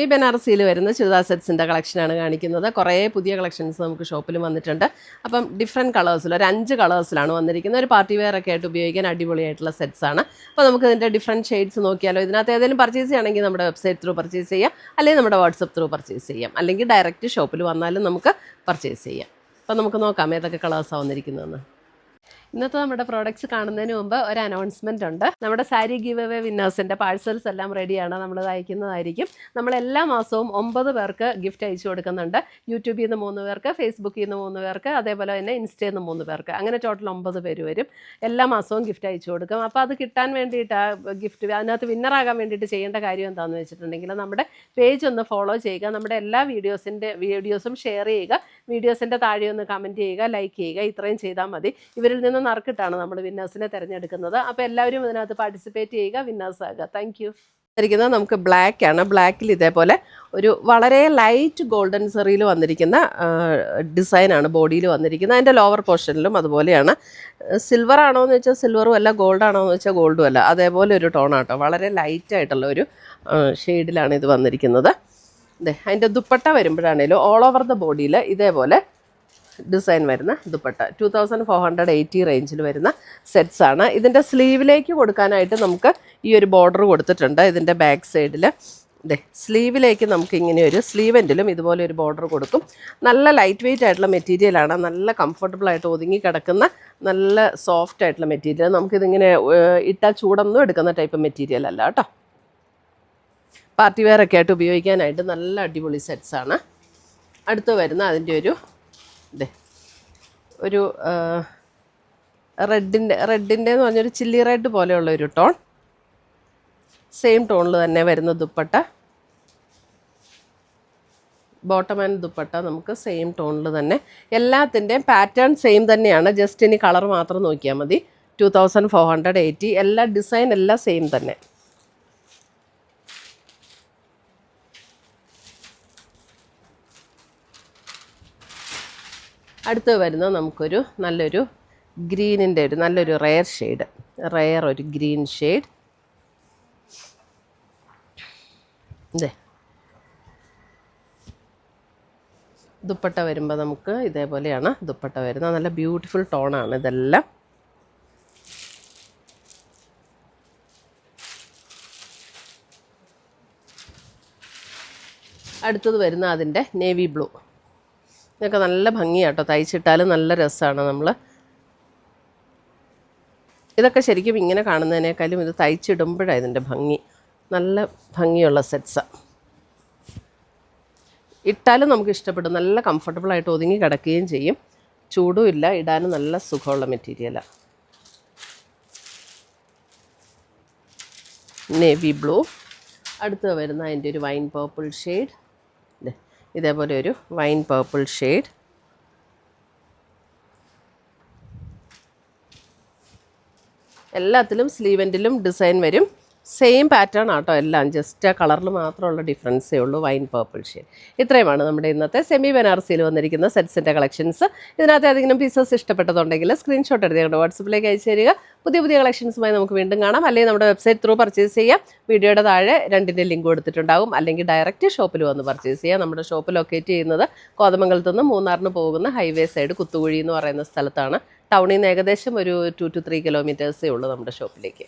ഈ ബനാറസിയിൽ വരുന്ന ചുരിദാർ സെറ്റ്സിൻ്റെ കളക്ഷനാണ് കാണിക്കുന്നത്. കുറേ പുതിയ കളക്ഷൻസ് നമുക്ക് ഷോപ്പിൽ വന്നിട്ടുണ്ട്. അപ്പം ഡിഫറെൻറ്റ് കളേഴ്സിൽ ഒരു 5 കളേഴ്സിലാണ് വന്നിരിക്കുന്നത്. ഒരു പാർട്ടി വെയർ ഒക്കെ ആയിട്ട് ഉപയോഗിക്കാൻ അടിപൊളിയായിട്ടുള്ള സെറ്റ്സ് ആണ്. അപ്പോൾ നമുക്ക് ഇതിൻ്റെ ഡിഫറെൻറ്റ് ഷെയ്ഡ്സ് നോക്കിയാലോ. ഇതിനകത്ത് ഏതെങ്കിലും പർച്ചേസ് ചെയ്യണമെങ്കിൽ നമ്മുടെ വെബ്സൈറ്റ് ത്രൂ പർച്ചേസ് ചെയ്യാം, അല്ലെങ്കിൽ നമ്മുടെ വാട്സപ്പ് ത്രൂ പർച്ചേസ് ചെയ്യാം, അല്ലെങ്കിൽ ഡയറക്റ്റ് ഷോപ്പിൽ വന്നാലും നമുക്ക് പർച്ചേസ് ചെയ്യാം. അപ്പോൾ നമുക്ക് നോക്കാം ഏതൊക്കെ കളേഴ്സാണ് വന്നിരിക്കുന്നതെന്ന്. ഇന്നത്തെ നമ്മുടെ പ്രോഡക്റ്റ്സ് കാണുന്നതിന് മുമ്പ് ഒരു അനൗൺസ്മെൻ്റ് ഉണ്ട്. നമ്മുടെ സാരി ഗിവ് അവേ വിന്നേഴ്സിൻ്റെ പാഴ്സൽസ് എല്ലാം റെഡിയാണ്, നമ്മൾ അയക്കുന്നതായിരിക്കും. നമ്മൾ എല്ലാ മാസവും 9 പേർക്ക് ഗിഫ്റ്റ് അയച്ചു കൊടുക്കുന്നുണ്ട്. യൂട്യൂബിൽ നിന്ന് 3 പേർക്ക്, ഫേസ്ബുക്കിൽ നിന്ന് 3 പേർക്ക്, അതേപോലെ തന്നെ ഇൻസ്റ്റയിൽ നിന്ന് 3 പേർക്ക്, അങ്ങനെ ടോട്ടൽ 9 പേര് വരും. എല്ലാ മാസവും ഗിഫ്റ്റ് അയച്ചു കൊടുക്കും. അപ്പോൾ അത് കിട്ടാൻ വേണ്ടിയിട്ട് ഗിഫ്റ്റ് അതിനകത്ത് വിന്നറാകാൻ വേണ്ടിയിട്ട് ചെയ്യേണ്ട കാര്യം എന്താണെന്ന് വെച്ചിട്ടുണ്ടെങ്കിൽ നമ്മുടെ പേജ് ഒന്ന് ഫോളോ ചെയ്യുക, നമ്മുടെ എല്ലാ വീഡിയോസും ഷെയർ ചെയ്യുക, വീഡിയോസിൻ്റെ താഴെ ഒന്ന് കമൻറ്റ് ചെയ്യുക, ലൈക്ക് ചെയ്യുക. ഇത്രയും ചെയ്താൽ മതി. ഇവരിൽ നിന്ന് നറുക്കിട്ടാണ് നമ്മൾ വിന്നേഴ്സിനെ തിരഞ്ഞെടുക്കുന്നത്. അപ്പോൾ എല്ലാവരും ഇതിനകത്ത് പാർട്ടിസിപ്പേറ്റ് ചെയ്യുക, വിന്നേഴ്സ് ആകുക. Thank you. ിരിക്കുന്നത് നമുക്ക് ബ്ലാക്ക് ആണ്. ബ്ലാക്കിൽ ഇതേപോലെ ഒരു വളരെ ലൈറ്റ് ഗോൾഡൻ സെറിയിൽ വന്നിരിക്കുന്ന ഡിസൈനാണ് ബോഡിയിൽ വന്നിരിക്കുന്നത്. അതിൻ്റെ ലോവർ പോർഷനിലും അതുപോലെയാണ്. സിൽവർ ആണോ എന്ന് വെച്ചാൽ സിൽവറും അല്ല, ഗോൾഡ് ആണോ എന്ന് വെച്ചാൽ ഗോൾഡും അല്ല, അതേപോലെ ഒരു ടോണാട്ടോ. വളരെ ലൈറ്റായിട്ടുള്ള ഒരു ഷെയ്ഡിലാണ് ഇത് വന്നിരിക്കുന്നത്. അതെ, അതിൻ്റെ ദുപ്പട്ട വരുമ്പോഴാണേലും ഓൾ ഓവർ ദ ബോഡിയിൽ ഇതേപോലെ ഡിസൈൻ വരുന്ന ദുപ്പട്ട. 2480 റേഞ്ചിൽ വരുന്ന സെറ്റ്സാണ്. ഇതിൻ്റെ സ്ലീവിലേക്ക് കൊടുക്കാനായിട്ട് നമുക്ക് ഈ ഒരു ബോർഡർ കൊടുത്തിട്ടുണ്ട്. ഇതിൻ്റെ ബാക്ക് സൈഡിൽ ഇതേ സ്ലീവിലേക്ക് നമുക്ക് ഇങ്ങനെ ഒരു സ്ലീവെൻറ്റിലും ഇതുപോലെ ഒരു ബോർഡർ കൊടുക്കും. നല്ല ലൈറ്റ് വെയ്റ്റ് ആയിട്ടുള്ള മെറ്റീരിയലാണ്. നല്ല കംഫർട്ടബിളായിട്ട് ഒതുങ്ങി കിടക്കുന്ന നല്ല സോഫ്റ്റ് ആയിട്ടുള്ള മെറ്റീരിയൽ. നമുക്കിതിങ്ങനെ ഇട്ടാൽ ചൂടൊന്നും എടുക്കുന്ന ടൈപ്പ് മെറ്റീരിയൽ അല്ല കേട്ടോ. പാർട്ടി വെയർ ഒക്കെ ആയിട്ട് ഉപയോഗിക്കാനായിട്ട് നല്ല അടിപൊളി സെറ്റ്സാണ്. അടുത്ത് വരുന്ന അതിൻ്റെ ഒരു റെഡിൻ്റെ എന്ന് പറഞ്ഞൊരു ചില്ലി റെഡ് പോലെയുള്ള ഒരു ടോൺ. സെയിം ടോണിൽ തന്നെ വരുന്ന ദുപ്പട്ട, ബോട്ടം ആൻഡ് ദുപ്പട്ട നമുക്ക് സെയിം ടോണിൽ തന്നെ. എല്ലാത്തിൻ്റെയും പാറ്റേൺ സെയിം തന്നെയാണ്, ജസ്റ്റ് ഇനി കളർ മാത്രം നോക്കിയാൽ മതി. 2480. എല്ലാ ഡിസൈൻ എല്ലാം സെയിം തന്നെ. അടുത്ത് വരുന്നത് നമുക്കൊരു നല്ലൊരു ഗ്രീനിൻ്റെ നല്ലൊരു റെയർ ഒരു ഗ്രീൻ ഷെയ്ഡ്. ഇതേ ദുപ്പട്ട വരുമ്പോൾ നമുക്ക് ഇതേപോലെയാണ് ദുപ്പട്ട വരുന്നത്. നല്ല ബ്യൂട്ടിഫുൾ ടോണാണ് ഇതെല്ലാം. അടുത്തത് വരുന്ന അതിൻ്റെ നേവി ബ്ലൂ. ഇതൊക്കെ നല്ല ഭംഗിയാട്ടോ, തയ്ച്ചിട്ടാലും നല്ല രസമാണ്. ഇതൊക്കെ ശരിക്കും ഇങ്ങനെ കാണുന്നതിനേക്കാളും ഇത് തയ്ച്ചിടുമ്പോഴാണ് ഇതിൻ്റെ ഭംഗി. നല്ല ഭംഗിയുള്ള സെറ്റ്സാണ്. ഇട്ടാലും നമുക്ക് ഇഷ്ടപ്പെടും. നല്ല കംഫർട്ടബിളായിട്ട് ഒതുങ്ങി കിടക്കുകയും ചെയ്യും. ചൂടും ഇല്ല, ഇടാനും നല്ല സുഖമുള്ള മെറ്റീരിയലാണ്. Navy blue. അടുത്ത് വരുന്ന അതിൻ്റെ ഒരു വൈൻ പർപ്പിൾ ഷെയ്ഡ്. ഇതേപോലെ ഒരു വൈൻ പർപ്പിൾ ഷെയ്ഡ്. എല്ലാത്തിലും സ്ലീവെൻറ്റിലും ഡിസൈൻ വരും. സെയിം പാറ്റേൺ ആട്ടോ എല്ലാം, ജസ്റ്റ് ആ കളറിൽ മാത്രമുള്ള ഡിഫറൻസേ ഉള്ളൂ. Wine purple shade. ഇത്രയുമാണ് നമ്മുടെ ഇന്നത്തെ സെമി ബനാറസിയിൽ വന്നിരിക്കുന്ന സെറ്റ്സിൻ്റെ കളക്ഷൻസ്. ഇതിനകത്ത് ഏതെങ്കിലും പീസസ് ഇഷ്ടപ്പെട്ടതുണ്ടെങ്കിൽ സ്ക്രീൻഷോട്ട് എടുത്ത് ഞങ്ങളുടെ വാട്സപ്പിലേക്ക് അയച്ചു തരിക. പുതിയ കളക്ഷൻസുമായി നമുക്ക് വീണ്ടും കാണാം. അല്ലെങ്കിൽ നമ്മുടെ വെബ്സൈറ്റ് ത്രൂ പർച്ചേസ് ചെയ്യാം. വീഡിയോയുടെ താഴെ 2ൻ്റെ ലിങ്ക് കൊടുത്തിട്ടുണ്ടാകും. അല്ലെങ്കിൽ ഡയറക്റ്റ് ഷോപ്പിൽ വന്ന് പർച്ചേസ് ചെയ്യാം. നമ്മുടെ ഷോപ്പ് ലൊക്കേറ്റ് ചെയ്യുന്നത് കോതമംഗലത്ത് നിന്ന് മൂന്നാറിന് പോകുന്ന ഹൈവേ സൈഡ് കുത്തുകുഴി എന്ന് പറയുന്ന സ്ഥലത്താണ്. ടൗണിൽ നിന്ന് ഏകദേശം ഒരു 2 to 3 കിലോമീറ്റേഴ്സേ ഉള്ളൂ നമ്മുടെ ഷോപ്പിലേക്ക്.